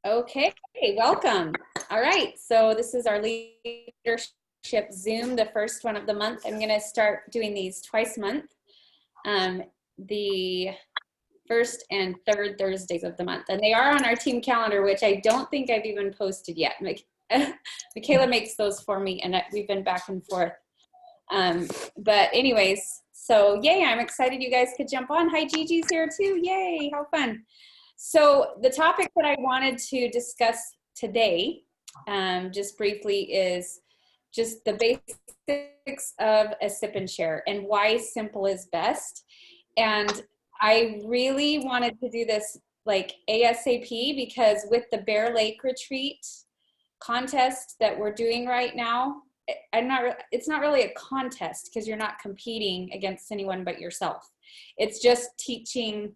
Okay, welcome. All right, so this is our leadership Zoom, the first one of the month. I'm going to start doing these twice a month, the first and third Thursdays of the month. And they are on our team calendar, which I don't think I've even posted yet. Michaela makes those for me, and we've been back and forth. But anyways, so yay, I'm excited you guys could jump on. Hi, Gigi's here too. Yay, how fun. So the topic that I wanted to discuss today, just briefly, is just the basics of a sip and share and why simple is best. And I really wanted to do this like ASAP because with the Bear Lake Retreat contest that we're doing right now, it's not really a contest because you're not competing against anyone but yourself. It's just teaching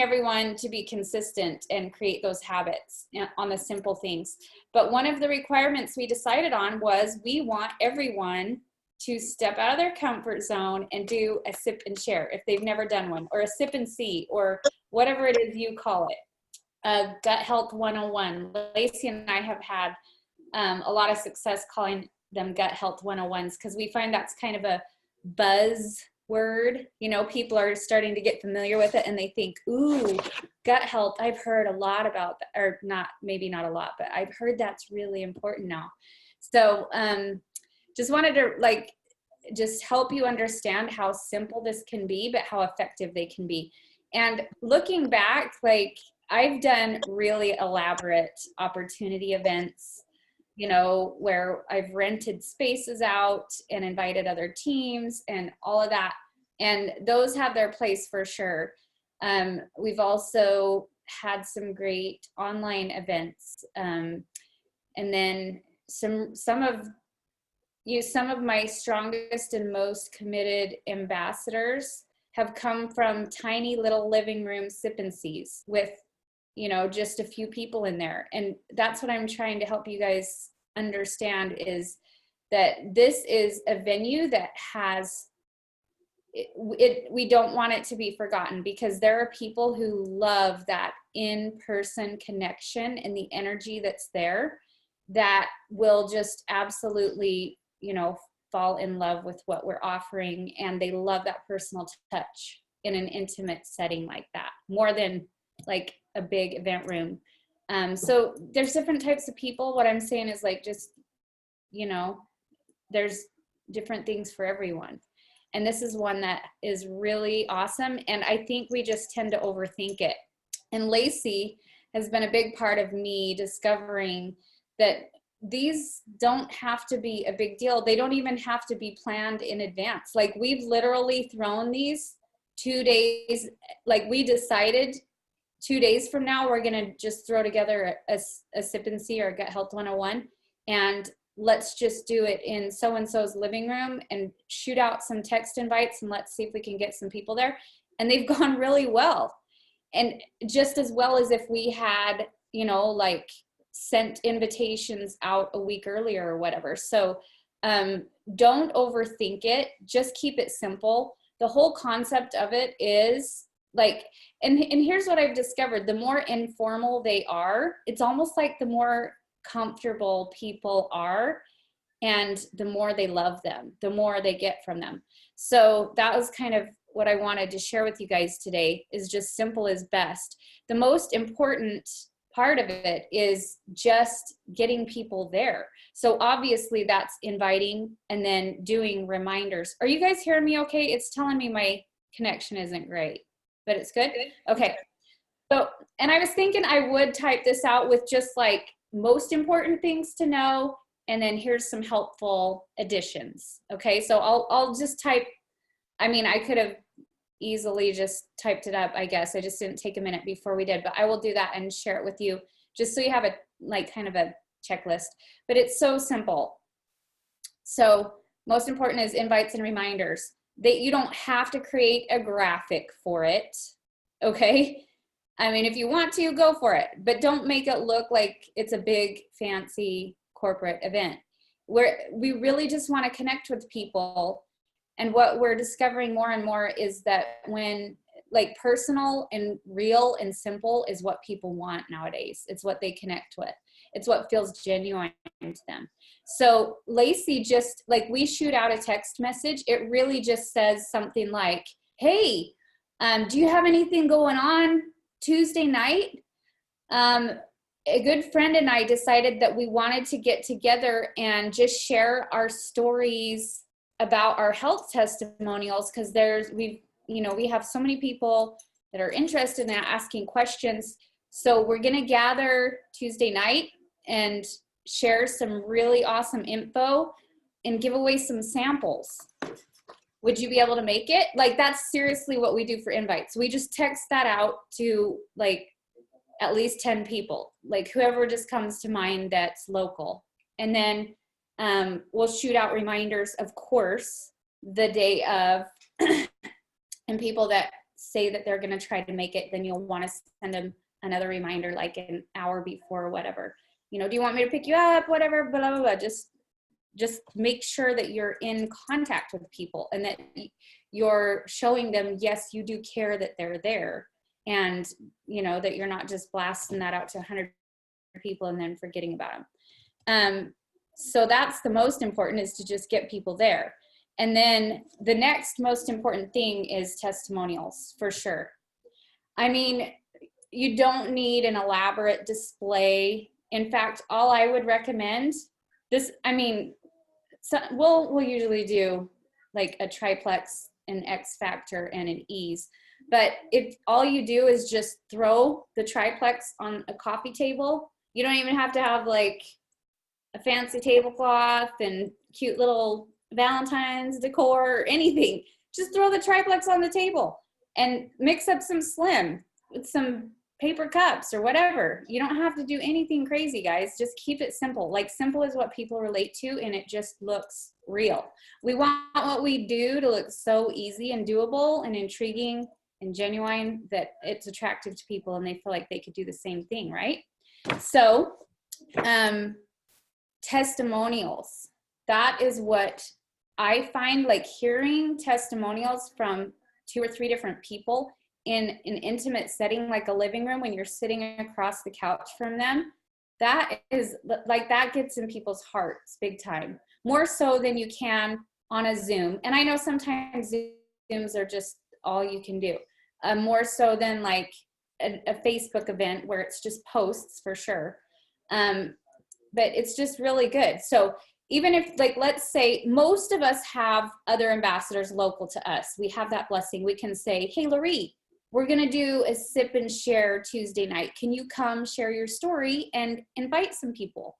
everyone to be consistent and create those habits on the simple things. But one of the requirements we decided on was we want everyone to step out of their comfort zone and do a sip and share if they've never done one, or a sip and see, or whatever it is you call it. Gut Health 101. Lacey and I have had a lot of success calling them Gut Health 101s because we find that's kind of a buzz word. You know, people are starting to get familiar with it and they think, ooh, gut health, I've heard a lot about that, or not, maybe not a lot, but I've heard that's really important now. So just wanted to just help you understand how simple this can be, but how effective they can be. And looking back, I've done really elaborate opportunity events, you know, where I've rented spaces out and invited other teams and all of that. And those have their place for sure. We've also had some great online events. And then some of my strongest and most committed ambassadors have come from tiny little living room sip and sees with, you know, just a few people in there. And that's what I'm trying to help you guys understand, is that this is a venue that has we don't want it to be forgotten, because there are people who love that in-person connection and the energy that's there, that will just absolutely, you know, fall in love with what we're offering, and they love that personal touch in an intimate setting like that more than like a big event room. So there's different types of people. What I'm saying is, like, just, you know, there's different things for everyone. And this is one that is really awesome. And I think we just tend to overthink it. And Lacey has been a big part of me discovering that these don't have to be a big deal. They don't even have to be planned in advance. Like, we've literally thrown these 2 days, like we decided 2 days from now, we're gonna just throw together a sip and see, or a Gut Health 101, and let's just do it in so-and-so's living room and shoot out some text invites, and let's see if we can get some people there. And they've gone really well. And just as well as if we had, you know, like, sent invitations out a week earlier or whatever. So don't overthink it. Just keep it simple. The whole concept of it is like, and here's what I've discovered: the more informal they are, it's almost like the more comfortable people are, and the more they love them, the more they get from them. So that was kind of what I wanted to share with you guys today, is just simple is best. The most important part of it is just getting people there. So obviously that's inviting and then doing reminders. Are you guys hearing me okay? It's telling me my connection isn't great, but it's good. Okay. So, and I was thinking I would type this out with just like most important things to know, and then here's some helpful additions. Okay, so I'll just type. I mean, I could have easily just typed it up, I guess. I just didn't take a minute before we did, but I will do that and share it with you, just so you have a, like, kind of a checklist. But it's so simple. So most important is invites and reminders. You don't have to create a graphic for it, okay? I mean, if you want to, go for it, but don't make it look like it's a big, fancy corporate event. We really just want to connect with people. And what we're discovering more and more is that when like personal and real and simple is what people want nowadays. It's what they connect with. It's what feels genuine to them. So Lacey, just like we shoot out a text message, it really just says something like, hey, do you have anything going on Tuesday night? A good friend and I decided that we wanted to get together and just share our stories about our health testimonials, because we have so many people that are interested in asking questions. So we're going to gather Tuesday night and share some really awesome info and give away some samples. Would you be able to make it? Like, that's seriously what we do for invites. We just text that out to like at least 10 people, like whoever just comes to mind that's local. And then we'll shoot out reminders, of course, the day of. And people that say that they're going to try to make it, then you'll want to send them another reminder like an hour before or whatever. Do you want me to pick you up? Whatever, blah, blah, blah. Just make sure that you're in contact with people and that you're showing them, yes, you do care that they're there. And, that you're not just blasting that out to 100 people and then forgetting about them. So that's the most important, is to just get people there. And then the next most important thing is testimonials, for sure. I mean, you don't need an elaborate display. In fact, all I would recommend we'll usually do like a triplex, an X Factor, and an Ease. But if all you do is just throw the triplex on a coffee table, you don't even have to have like a fancy tablecloth and cute little Valentine's decor or anything. Just throw the triplex on the table and mix up some slim with some paper cups or whatever. You don't have to do anything crazy, guys. Just keep it simple. Like, simple is what people relate to, and it just looks real. We want what we do to look so easy and doable and intriguing and genuine that it's attractive to people and they feel like they could do the same thing, right? So testimonials, that is what I find, like hearing testimonials from 2 or 3 different people in an intimate setting, like a living room, when you're sitting across the couch from them, that gets in people's hearts big time, more so than you can on a Zoom. And I know sometimes Zooms are just all you can do, more so than like a Facebook event where it's just posts, for sure. But it's just really good. So even if, like, let's say most of us have other ambassadors local to us, we have that blessing. We can say, hey, Laurie, we're going to do a sip and share Tuesday night. Can you come share your story and invite some people?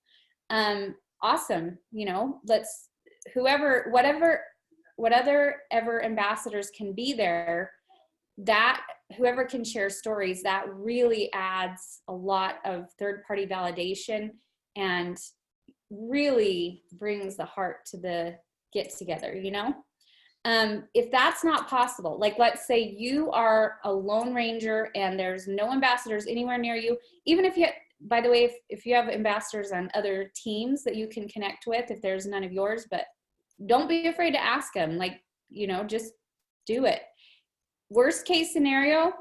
Awesome. Let's, whatever ambassadors can be there, that whoever can share stories, that really adds a lot of third-party validation and really brings the heart to the get together, if that's not possible, like let's say you are a lone ranger and there's no ambassadors anywhere near you, even if you, by the way, if you have ambassadors on other teams that you can connect with, if there's none of yours, but don't be afraid to ask them, just do it. Worst case scenario,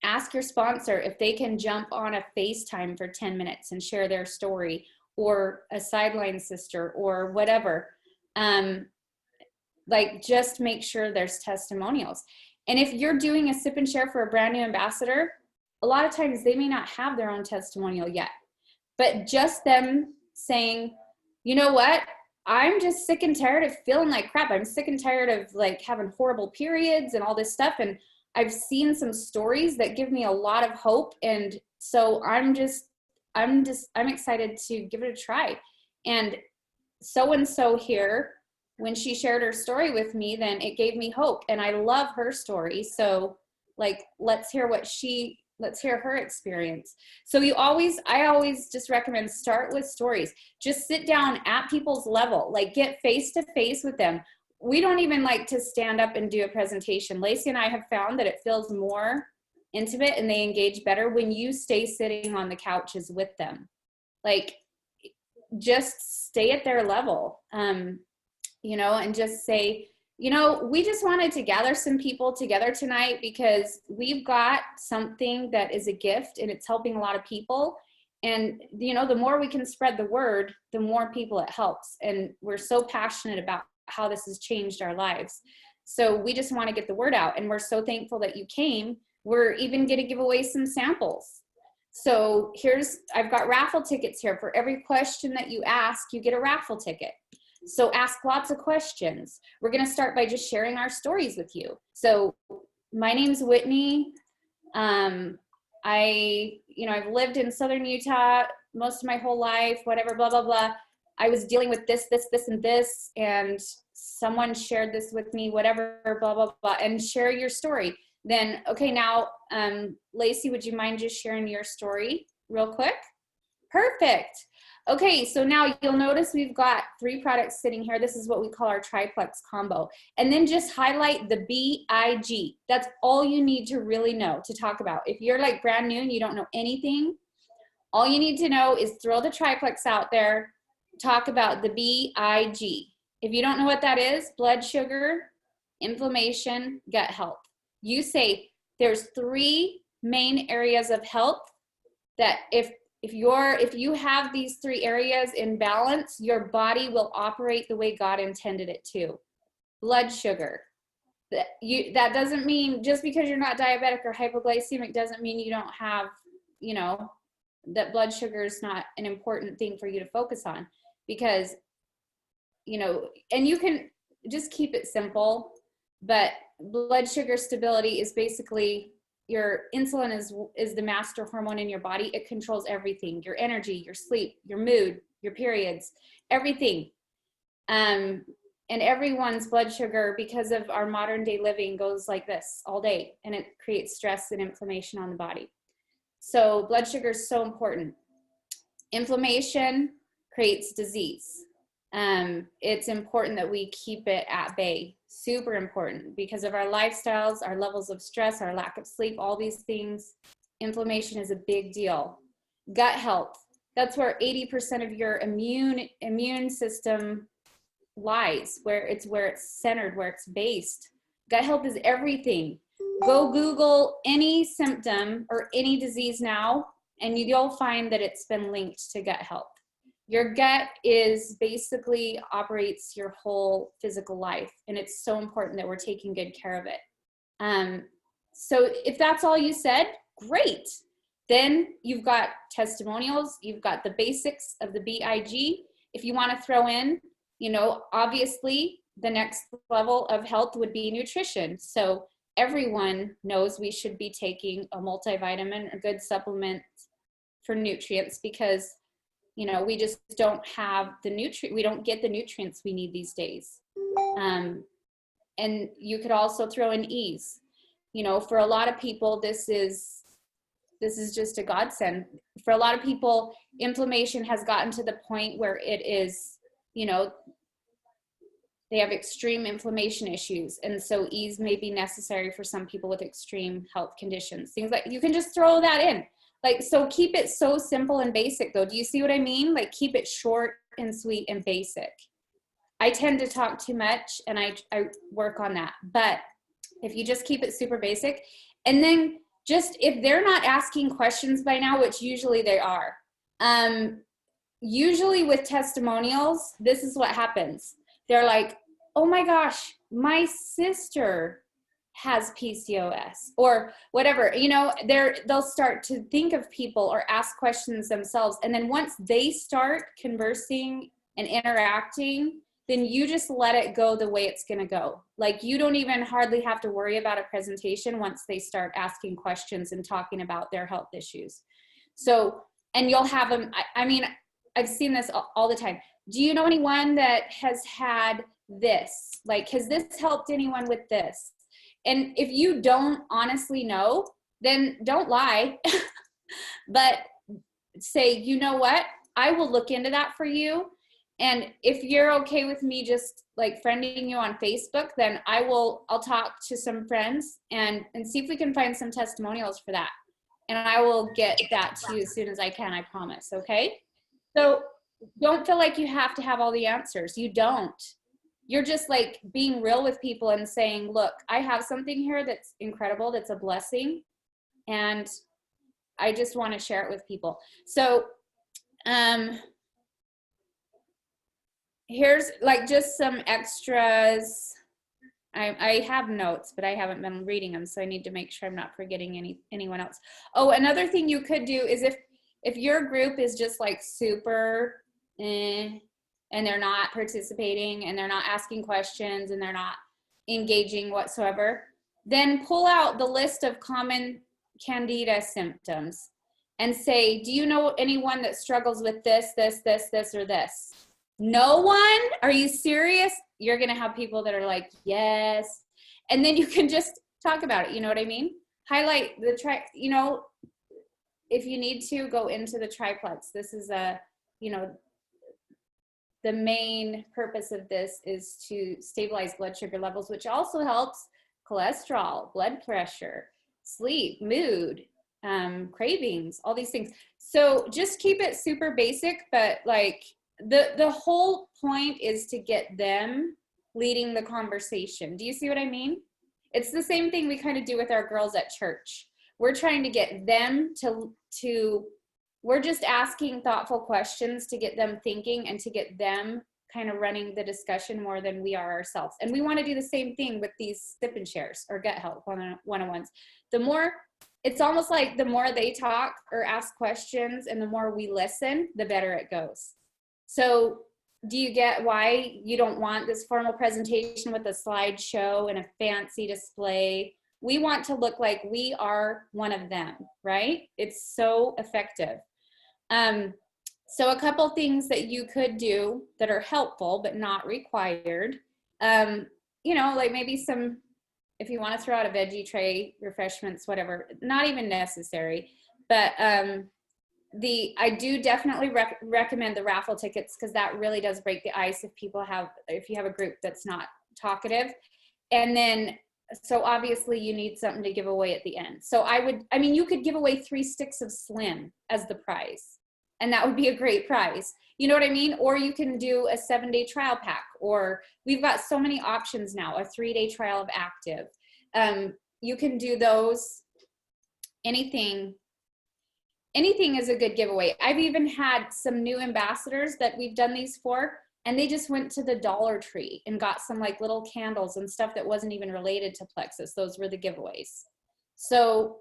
ask your sponsor if they can jump on a FaceTime for 10 minutes and share their story, or a sideline sister or whatever. Just make sure there's testimonials. And if you're doing a sip and share for a brand new ambassador, a lot of times they may not have their own testimonial yet, but just them saying, you know what, I'm just sick and tired of feeling like crap. I'm sick and tired of like having horrible periods and all this stuff. And I've seen some stories that give me a lot of hope. And so I'm excited to give it a try. And so here, when she shared her story with me, then it gave me hope, and I love her story. So let's hear her experience. So I always just recommend, start with stories. Just sit down at people's level, get face to face with them. We don't even like to stand up and do a presentation. Lacey and I have found that it feels more intimate and they engage better when you stay sitting on the couches with them. Just stay at their level, and just say, you know, we just wanted to gather some people together tonight because we've got something that is a gift and it's helping a lot of people. And, you know, the more we can spread the word, the more people it helps. And we're so passionate about how this has changed our lives. So we just want to get the word out. And we're so thankful that you came. We're even going to give away some samples. So I've got raffle tickets here. For every question that you ask, you get a raffle ticket. So ask lots of questions. We're going to start by just sharing our stories with you. So my name's Whitney. I've lived in Southern Utah most of my whole life, whatever, blah, blah, blah. I was dealing with this, and this, and someone shared this with me, whatever, blah, blah, blah, and share your story. Then, okay, now, Lacey, would you mind just sharing your story real quick? Perfect. Okay, so now you'll notice we've got 3 products sitting here. This is what we call our triplex combo. And then just highlight the BIG. That's all you need to really know to talk about. If you're like brand new and you don't know anything, all you need to know is throw the triplex out there, talk about the BIG. If you don't know what that is, blood sugar, inflammation, gut health. You say there's 3 main areas of health that if you have these 3 areas in balance, your body will operate the way God intended it to. Blood sugar. That doesn't mean just because you're not diabetic or hypoglycemic doesn't mean you don't have, you know, that blood sugar is not an important thing for you to focus on, because, you know, and you can just keep it simple, but blood sugar stability is basically your insulin is the master hormone in your body. It controls everything, your energy, your sleep, your mood, your periods, everything. And everyone's blood sugar, because of our modern day living, goes like this all day, and it creates stress and inflammation on the body. So blood sugar is so important. Inflammation creates disease. It's important that we keep it at bay. Super important because of our lifestyles, our levels of stress, our lack of sleep, all these things. Inflammation is a big deal. Gut health. That's where 80% of your immune system lies, where it's centered, where it's based. Gut health is everything. Go Google any symptom or any disease now, and you'll find that it's been linked to gut health. Your gut is basically operates your whole physical life, and it's so important that we're taking good care of it. So if that's all you said, great. Then you've got testimonials, you've got the basics of the BIG. If you want to throw in, you know, obviously the next level of health would be nutrition. So everyone knows we should be taking a multivitamin, a good supplement for nutrients, because you know, we just don't have we don't get the nutrients we need these days. And you could also throw in ease. You know, for a lot of people, this is just a godsend. For a lot of people, inflammation has gotten to the point where it is, you know, they have extreme inflammation issues. And so ease may be necessary for some people with extreme health conditions. Things like, you can just throw that in. Like, so keep it so simple and basic though. Do you see what I mean? Like, keep it short and sweet and basic. I tend to talk too much, and I work on that. But if you just keep it super basic, and then just, if they're not asking questions by now, which usually they are, usually with testimonials, this is what happens. They're like, oh my gosh, my sister has PCOS or whatever, you know, they'll start to think of people or ask questions themselves. And then once they start conversing and interacting, then you just let it go the way it's going to go. Like, you don't even hardly have to worry about a presentation once they start asking questions and talking about their health issues. So, and you'll have them, I mean, I've seen this all the time. Do you know anyone that has had this? Like, has this helped anyone with this? And if you don't honestly know, then don't lie, but say, you know what, I will look into that for you. And if you're okay with me just like friending you on Facebook, then I'll talk to some friends and see if we can find some testimonials for that. And I will get that to you as soon as I can, I promise. Okay. So don't feel like you have to have all the answers. You don't. you're just like being real with people and saying, look, I have something here that's incredible, that's a blessing, and I just want to share it with people. So here's like just some extras. I have notes, but I haven't been reading them, so I need to make sure I'm not forgetting anyone else. Oh, another thing you could do is if your group is just like super and they're not participating and they're not asking questions and they're not engaging whatsoever, then pull out the list of common Candida symptoms and say, do you know anyone that struggles with this, or this? No one? Are you serious? You're going to have people that are like, yes. And then you can just talk about it. You know what I mean? Highlight the if you need to, go into the triplex. This is the main purpose of this is to stabilize blood sugar levels, which also helps cholesterol, blood pressure, sleep, mood, cravings, all these things. So just keep it super basic, but like the whole point is to get them leading the conversation. Do you see what I mean? It's the same thing we kind of do with our girls at church. We're trying to get them to we're just asking thoughtful questions to get them thinking and to get them kind of running the discussion more than we are ourselves. And we want to do the same thing with these sip and shares or gut health one-on-ones. It's almost like the more they talk or ask questions and the more we listen, the better it goes. So do you get why you don't want this formal presentation with a slideshow and a fancy display? We want to look like we are one of them, right? It's so effective. So a couple things that you could do that are helpful but not required, like maybe some, if you want to throw out a veggie tray, refreshments, whatever, not even necessary. But I do definitely recommend the raffle tickets, because that really does break the ice if you have a group that's not talkative. And then, so obviously you need something to give away at the end. So you could give away 3 sticks of Slim as the prize, and that would be a great prize. You know what I mean? Or you can do a 7-day trial pack, or we've got so many options now, a 3-day trial of Active. You can do those. Anything is a good giveaway. I've even had some new ambassadors that we've done these for, and they just went to the Dollar Tree and got some like little candles and stuff that wasn't even related to Plexus. Those were the giveaways. So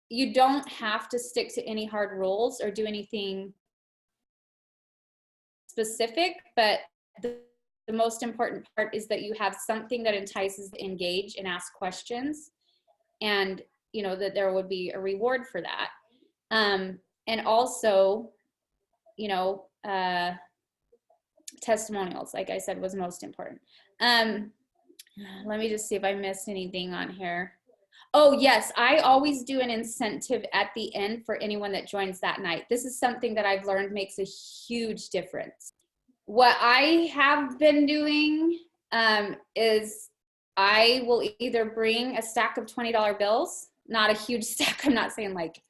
you don't have to stick to any hard rules or do anything specific, but the most important part is that you have something that entices to engage and ask questions, and that there would be a reward for that. And also, testimonials, like I said, was most important. Let me just see if I missed anything on here. Oh, yes, I always do an incentive at the end for anyone that joins that night. This is something that I've learned makes a huge difference. What I have been doing is I will either bring a stack of $20 bills, not a huge stack, I'm not saying like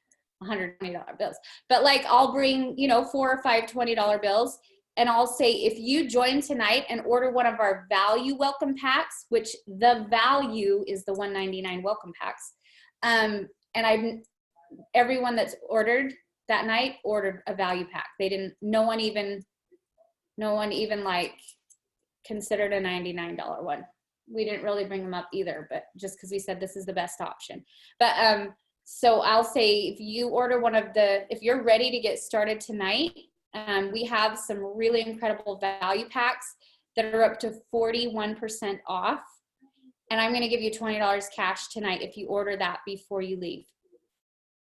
$120 bills, but like I'll bring, 4 or 5 $20 bills, and I'll say, if you join tonight and order one of our value welcome packs, which the value is the $1.99 welcome packs, and everyone that's ordered that night ordered a value pack. No one even like considered a $99 one. We didn't really bring them up either, but just because we said this is the best option. But so I'll say, if you order if you're ready to get started tonight, we have some really incredible value packs that are up to 41% off. And I'm going to give you $20 cash tonight if you order that before you leave.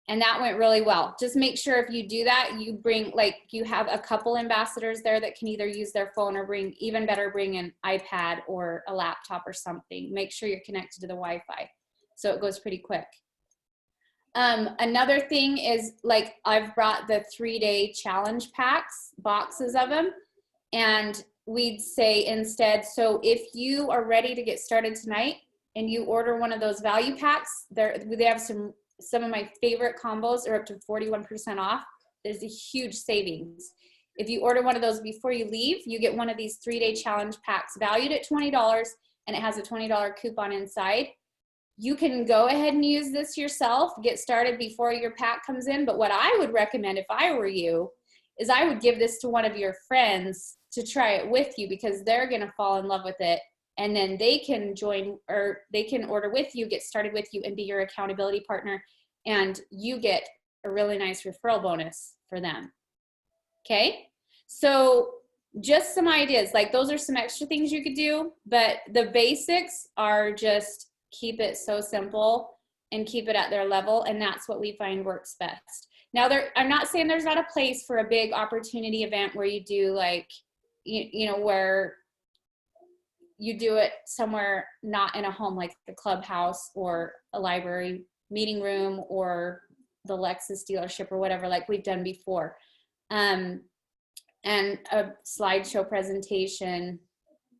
And that went really well. Just make sure if you do that, you have a couple ambassadors there that can either use their phone or bring an iPad or a laptop or something. Make sure you're connected to the Wi-Fi so it goes pretty quick. Another thing is, like, I've brought the 3-day challenge packs, boxes of them, and we'd say instead, so if you are ready to get started tonight and you order one of those value packs, they have some of my favorite combos are up to 41% off. There's a huge savings. If you order one of those before you leave, you get one of these 3-day challenge packs valued at $20, and it has a $20 coupon inside. You can go ahead and use this yourself, get started before your pack comes in. But what I would recommend if I were you is I would give this to one of your friends to try it with you, because they're going to fall in love with it. And then they can join, or they can order with you, get started with you, and be your accountability partner. And you get a really nice referral bonus for them. Okay? So just some ideas. Like, those are some extra things you could do, but the basics are just keep it so simple and keep it at their level. And that's what we find works best. Now, I'm not saying there's not a place for a big opportunity event where you do like, you know, where you do it somewhere not in a home, like the clubhouse or a library meeting room or the Lexus dealership or whatever, like we've done before. And a slideshow presentation,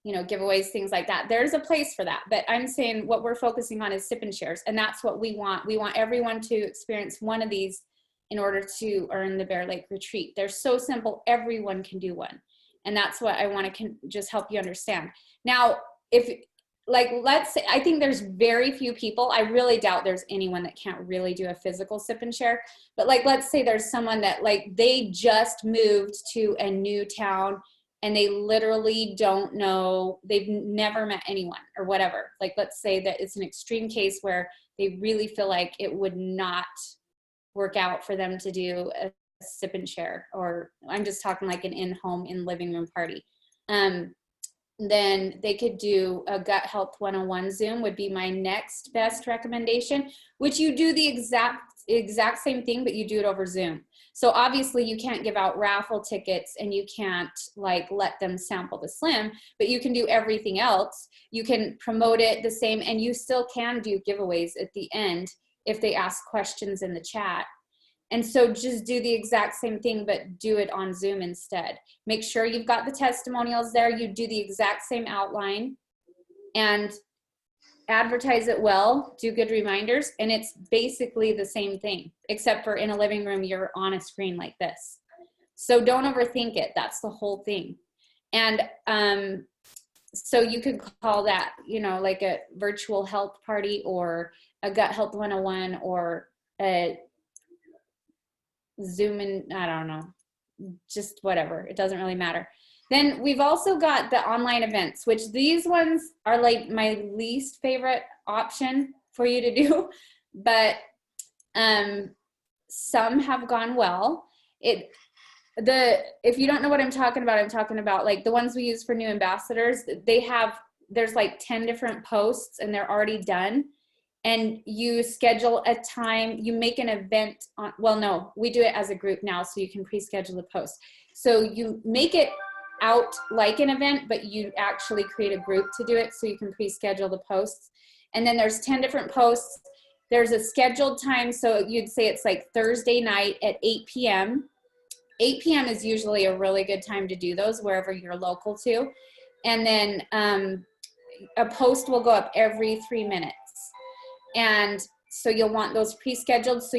you know, giveaways, things like that. There's a place for that. But I'm saying what we're focusing on is sip and shares. And that's what we want. We want everyone to experience one of these in order to earn the Bear Lake Retreat. They're so simple. Everyone can do one. And that's what I want to just help you understand. Now, if, like, let's say, I think there's very few people, I really doubt there's anyone that can't really do a physical sip and share. But like, let's say there's someone that like they just moved to a new town and they literally don't know, they've never met anyone or whatever. Like, let's say that it's an extreme case where they really feel like it would not work out for them to do a sip and share, or I'm just talking like an in-home, in living room party. Then they could do a Gut Health 101 Zoom would be my next best recommendation, which you do the exact same thing, but you do it over Zoom. So obviously you can't give out raffle tickets and you can't like let them sample the Slim, but you can do everything else. You can promote it the same, and you still can do giveaways at the end if they ask questions in the chat. And so just do the exact same thing, but do it on Zoom instead. Make sure you've got the testimonials there. You do the exact same outline and advertise it well, do good reminders, and it's basically the same thing, except for in a living room, you're on a screen like this. So don't overthink it. That's the whole thing. And so you could call that, you know, like a virtual health party or a Gut Health 101 or a Zoom in, I don't know, just whatever. It doesn't really matter. Then we've also got the online events, which these ones are like my least favorite option for you to do, but some have gone well. If you don't know what I'm talking about like the ones we use for new ambassadors. There's like 10 different posts and they're already done. And you schedule a time, you make an event on, well, no, we do it as a group now, so you can pre-schedule the post. So you make it out like an event, but you actually create a group to do it, so you can pre-schedule the posts. And then there's 10 different posts. There's a scheduled time, so you'd say it's like Thursday night at 8 p.m. 8 p.m. is usually a really good time to do those, wherever you're local to. And then a post will go up every 3 minutes. And so you'll want those pre-scheduled. So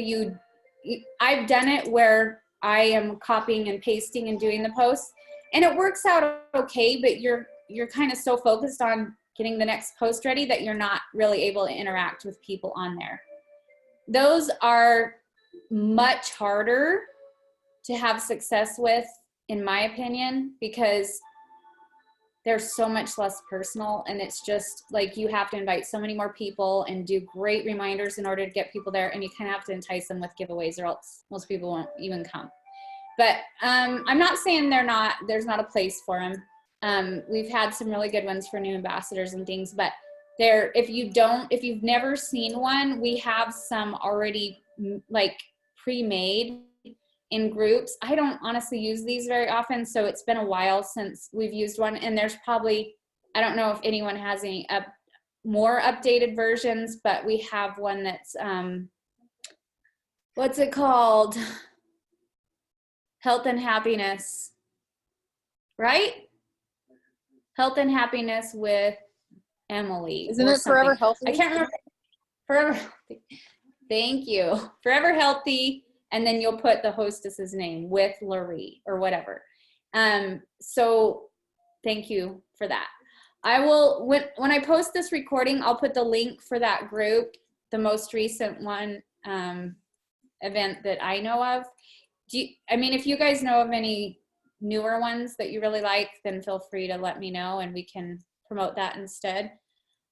I've done it where I am copying and pasting and doing the posts, and it works out okay, but you're kind of so focused on getting the next post ready that you're not really able to interact with people on there. Those are much harder to have success with, in my opinion, because they're so much less personal, and it's just like you have to invite so many more people and do great reminders in order to get people there, and you kind of have to entice them with giveaways, or else most people won't even come. But I'm not saying there's not a place for them. We've had some really good ones for new ambassadors and things, but if you've never seen one, we have some already like pre-made in groups. I don't honestly use these very often, so it's been a while since we've used one, and there's probably, I don't know if anyone has any more updated versions, but we have one that's what's it called? Health and Happiness, right? Health and Happiness with Emily. Isn't it Forever Healthy? I can't remember. Forever Healthy. Thank you. Forever Healthy. And then you'll put the hostess's name with Laurie or whatever. So thank you for that. I will, when I post this recording, I'll put the link for that group, the most recent one, event that I know of. I mean, if you guys know of any newer ones that you really like, then feel free to let me know and we can promote that instead.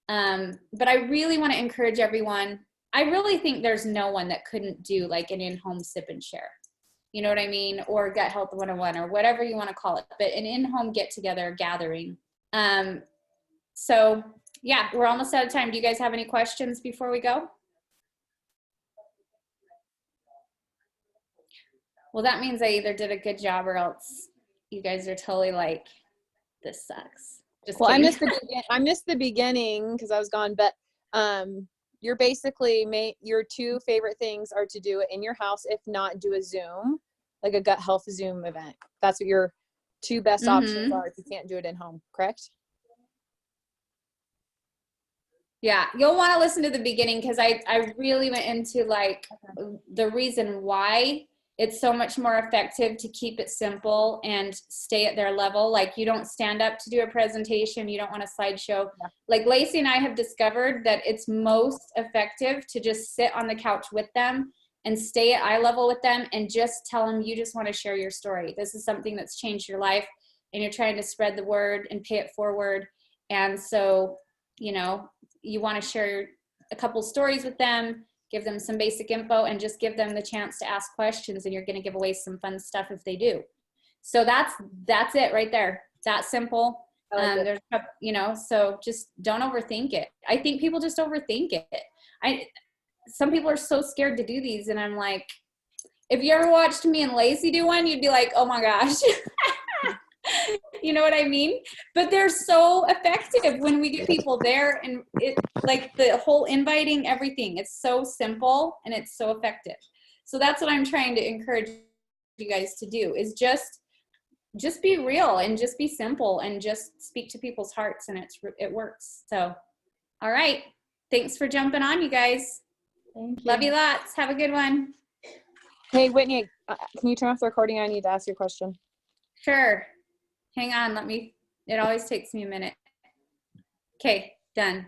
But I really want to encourage everyone. I really think there's no one that couldn't do like an in-home sip and share. You know what I mean? Or Gut Health 101 or whatever you want to call it, but an in-home get-together gathering. So yeah, we're almost out of time. Do you guys have any questions before we go? Well, that means I either did a good job or else you guys are totally like, this sucks. Just well, kidding. I missed the beginning because I was gone, but you're basically your 2 favorite things are to do it in your house, if not do a Zoom, like a Gut Health Zoom event. That's what your 2 best options are if you can't do it in home, correct? Yeah, you'll want to listen to the beginning because I really went into like the reason why it's so much more effective to keep it simple and stay at their level. Like you don't stand up to do a presentation. You don't want a slideshow. Yeah. Like Lacey and I have discovered that it's most effective to just sit on the couch with them and stay at eye level with them and just tell them you just want to share your story. This is something that's changed your life and you're trying to spread the word and pay it forward. And so, you know, you want to share a couple stories with them, give them some basic info, and just give them the chance to ask questions, and you're going to give away some fun stuff if they do. So that's it right there. That simple. There's, you know, so just don't overthink it. I think people just overthink it. Some people are so scared to do these, and I'm like, if you ever watched me and Lacey do one, you'd be like, oh my gosh. You know what I mean? But they're so effective when we get people there, and it like the whole inviting everything. It's so simple and it's so effective. So that's what I'm trying to encourage you guys to do is just be real and just be simple and just speak to people's hearts, and it works. So, all right. Thanks for jumping on, you guys. Thank you. Love you lots. Have a good one. Hey, Whitney, can you turn off the recording? I need to ask you a question. Sure. Hang on, it always takes me a minute. Okay, done.